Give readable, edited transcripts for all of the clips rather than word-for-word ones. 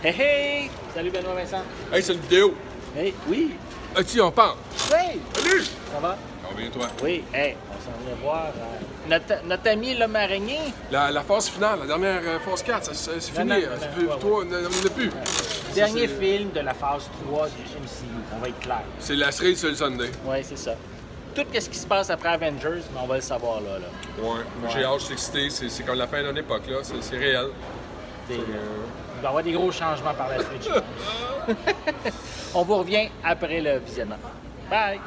Hey hey! Salut Benoît Vincent. Hey, c'est une vidéo. Hey, oui. Tu on parle. Oui. Salut! Ça va? Ça va bien, toi? Oui. Hey, on s'en vient voir notre ami l'homme araignée. La phase finale, la dernière phase 4, c'est fini. Toi, il n'y en a plus. Dernier film de la phase 3 du MCU. On va être clair. C'est la série sur le Sunday. Oui, c'est ça. Tout ce qui se passe après Avengers, mais on va le savoir là. Ouais. J'ai hâte, je suis excité. C'est comme la fin d'une époque, là. C'est réel. Il va y avoir des gros changements par la suite, je pense. On vous revient après le visionnement. Bye!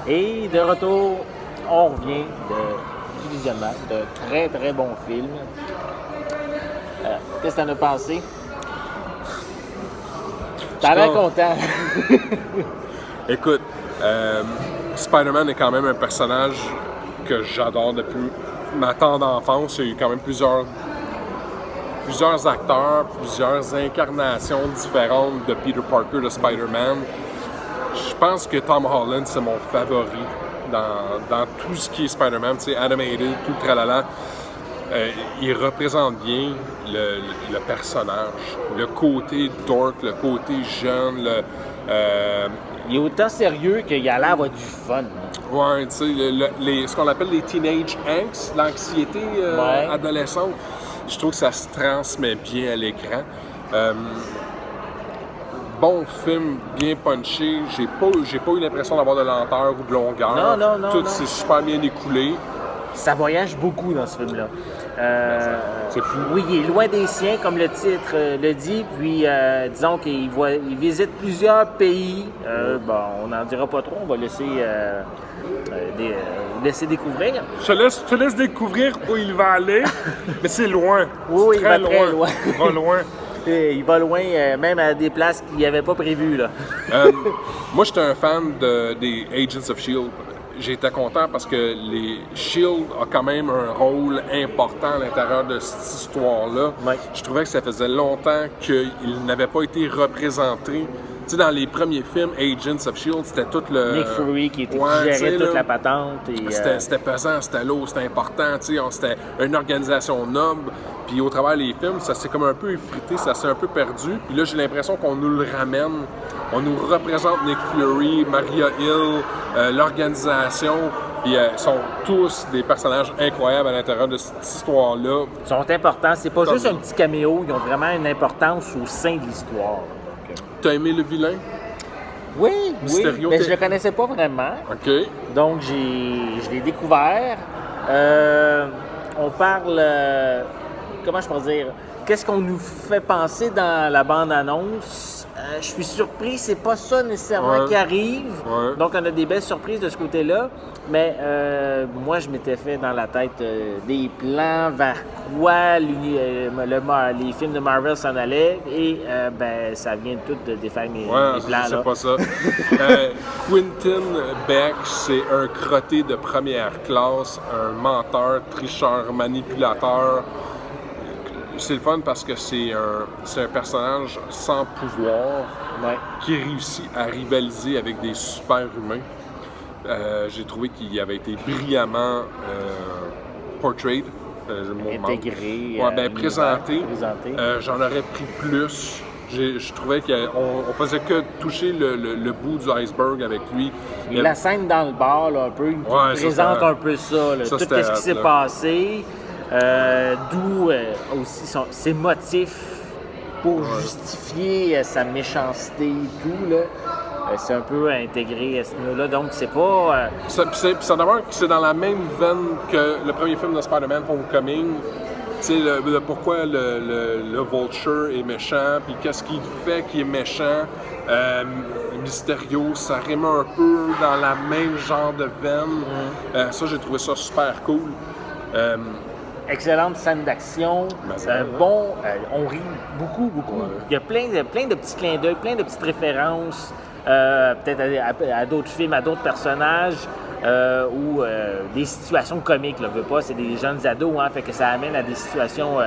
Et de retour, on revient du visionnement de très très bons films. Qu'est-ce que t'en as pensé? T'as l'air content. Écoute, Spider-Man est quand même un personnage que j'adore depuis ma tendre enfance. Il y a eu quand même plusieurs acteurs, plusieurs incarnations différentes de Peter Parker, de Spider-Man. Je pense que Tom Holland, c'est mon favori dans tout ce qui est Spider-Man. Tu sais, Animated, tout le tralala. Il représente bien le personnage, le côté dork, le côté jeune, Il est autant sérieux qu'il a l'air d'avoir du fun. ouais, tu sais, ce qu'on appelle les teenage angst, l'anxiété adolescente. Je trouve que ça se transmet bien à l'écran. Bon film, bien punché. J'ai pas eu l'impression d'avoir de lenteur ou de longueur. Non. Tout s'est super bien écoulé. Ça voyage beaucoup dans ce film-là. C'est fou. Oui, il est loin des siens, comme le titre le dit. Puis, disons qu'il visite plusieurs pays. On n'en dira pas trop. On va laisser découvrir. Je te laisse découvrir où il va aller, mais c'est loin. Oui, il va très loin. Il va loin. Et il va loin, même à des places qu'il n'avait pas prévues. Là. Moi, j'étais un fan des Agents of S.H.I.E.L.D. J'étais content parce que les S.H.I.E.L.D. a quand même un rôle important à l'intérieur de cette histoire-là. Ouais. Je trouvais que ça faisait longtemps qu'ils n'avaient pas été représentés. Tu sais, dans les premiers films, Agents of S.H.I.E.L.D., c'était tout le... Nick Fury qui gérait toute la patente. C'était pesant, c'était lourd, c'était important. Tu sais, c'était une organisation noble. Puis au travers des films, ça s'est comme un peu effrité, ça s'est un peu perdu. Puis là, j'ai l'impression qu'on nous le ramène. On nous représente Nick Fury, Maria Hill, l'organisation. Puis ils sont tous des personnages incroyables à l'intérieur de cette histoire-là. Ils sont importants. C'est pas juste un petit caméo. Ils ont vraiment une importance au sein de l'histoire. T'as aimé le vilain? Oui, Mysterio, mais je le connaissais pas vraiment. OK. Donc, je l'ai découvert. On parle... comment je pourrais dire? Qu'est-ce qu'on nous fait penser dans la bande-annonce? Je suis surpris, c'est pas ça nécessairement qui arrive. Ouais. Donc, on a des belles surprises de ce côté-là. Mais moi, je m'étais fait dans la tête des plans vers quoi les films de Marvel s'en allaient. Et ça vient tout de défaire mes plans. C'est là. pas ça. Quentin Beck, c'est un crotté de première classe, un menteur, tricheur, manipulateur. C'est le fun parce que c'est un personnage sans pouvoir qui réussit à rivaliser avec des super-humains. J'ai trouvé qu'il avait été brillamment portrayed. Intégré. Présenté. J'en aurais pris plus. Je trouvais qu'on faisait que toucher le bout du iceberg avec lui. Et la scène dans le bar, là, un peu, il présente un peu ça, tout ce qui s'est passé. D'où aussi ses motifs pour justifier sa méchanceté et tout. Là. C'est un peu intégré à ce niveau-là. Donc, c'est pas... Ça demeure que c'est dans la même veine que le premier film de Spider-Man, Homecoming. Tu sais, pourquoi le Vulture est méchant, puis qu'est-ce qu'il fait qui est méchant. Mysterio, ça rime un peu dans la même genre de veine. Ça, j'ai trouvé ça super cool. Excellente scène d'action. On rit beaucoup. Ouais. Il y a plein de petits clins d'œil, plein de petites références, peut-être à d'autres films, à d'autres personnages, ou des situations comiques. Là, c'est des jeunes ados, fait que ça amène à des situations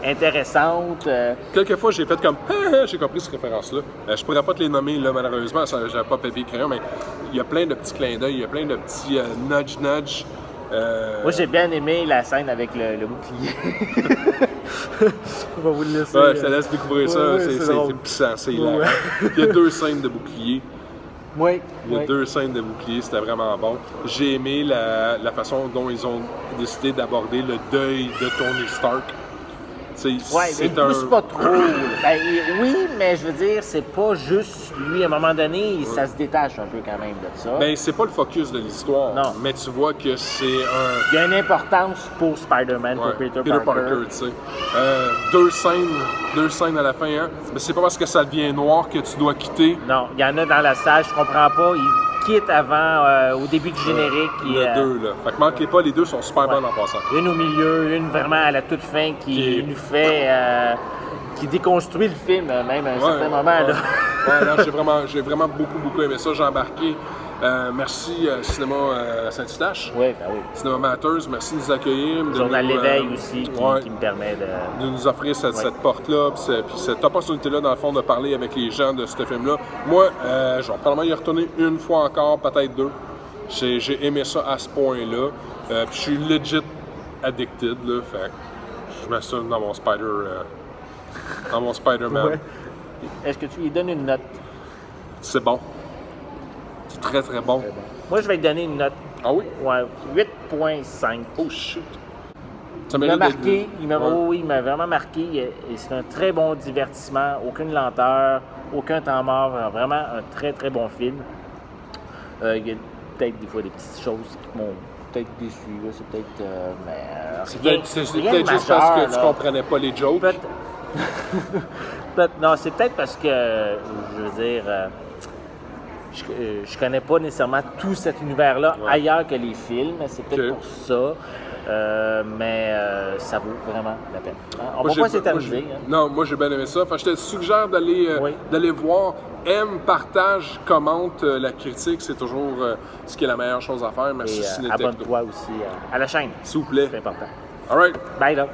intéressantes. Quelquefois, j'ai fait comme j'ai compris cette référence-là. Je pourrais pas te les nommer, là, malheureusement, j'avais pas papier crayon, mais il y a plein de petits clins d'œil, il y a plein de petits nudge. Moi, j'ai bien aimé la scène avec le bouclier. On va vous le laisser. Ouais, je te laisse découvrir ça, ouais, c'est drôle. puissant, c'est hilarant. Ouais. Il y a 2 scènes de bouclier. Oui. Il y a 2 scènes de bouclier, c'était vraiment bon. J'ai aimé la façon dont ils ont décidé d'aborder le deuil de Tony Stark. Oui, mais il ne pousse pas trop. Oui, mais je veux dire, c'est pas juste lui, à un moment donné, ça se détache un peu quand même de ça. Ben, c'est pas le focus de l'histoire, Non. mais tu vois que c'est un... Il y a une importance pour Spider-Man, pour Peter Parker. tu sais. 2 scènes à la fin, hein. Mais c'est pas parce que ça devient noir que tu dois quitter. Non, il y en a dans la salle, je comprends pas. Il quitte avant, au début du générique. Il y a 2, là. Fait que manquez pas, les 2 sont super bonnes en passant. Une au milieu, une vraiment à la toute fin qui nous fait... qui déconstruit le film, même à un certain moment. Là. Non, j'ai vraiment beaucoup aimé ça. J'ai embarqué. Merci Cinéma Saint-Eustache. Oui, ben oui. Cinéma Matters, merci de nous accueillir. Le journal L'Éveil aussi, qui me permet de nous offrir cette porte-là, puis cette opportunité-là, dans le fond, de parler avec les gens de ce film-là. Moi, je vais probablement y retourner une fois encore, peut-être 2. J'ai aimé ça à ce point-là. Puis je suis legit addicted, là. Fait que je mets ça dans mon dans mon Spider-Man. Ouais. Est-ce que tu lui donnes une note? C'est bon. C'est très, très bon. Moi, je vais lui donner une note. Ah oui? Ouais, 8.5. Oh, shit! Il m'a marqué, il m'a vraiment marqué. Et c'est un très bon divertissement, aucune lenteur, aucun temps mort. Vraiment un très, très bon film. Il y a peut-être des fois des petites choses qui m'ont peut-être déçu. Là. C'est peut-être... c'est peut-être juste parce que tu comprenais pas les jokes. Non, c'est peut-être parce que, je veux dire, je connais pas nécessairement tout cet univers-là ailleurs que les films. C'est peut-être pour ça. Mais ça vaut vraiment la peine. On va pas s'éterniser. Non, moi j'ai bien aimé ça. Enfin, je te suggère d'aller voir. Aime, partage, commente la critique. C'est toujours ce qui est la meilleure chose à faire. Merci Et Cinétechno. abonne-toi aussi à la chaîne. S'il vous plaît. C'est important. All right. Bye là.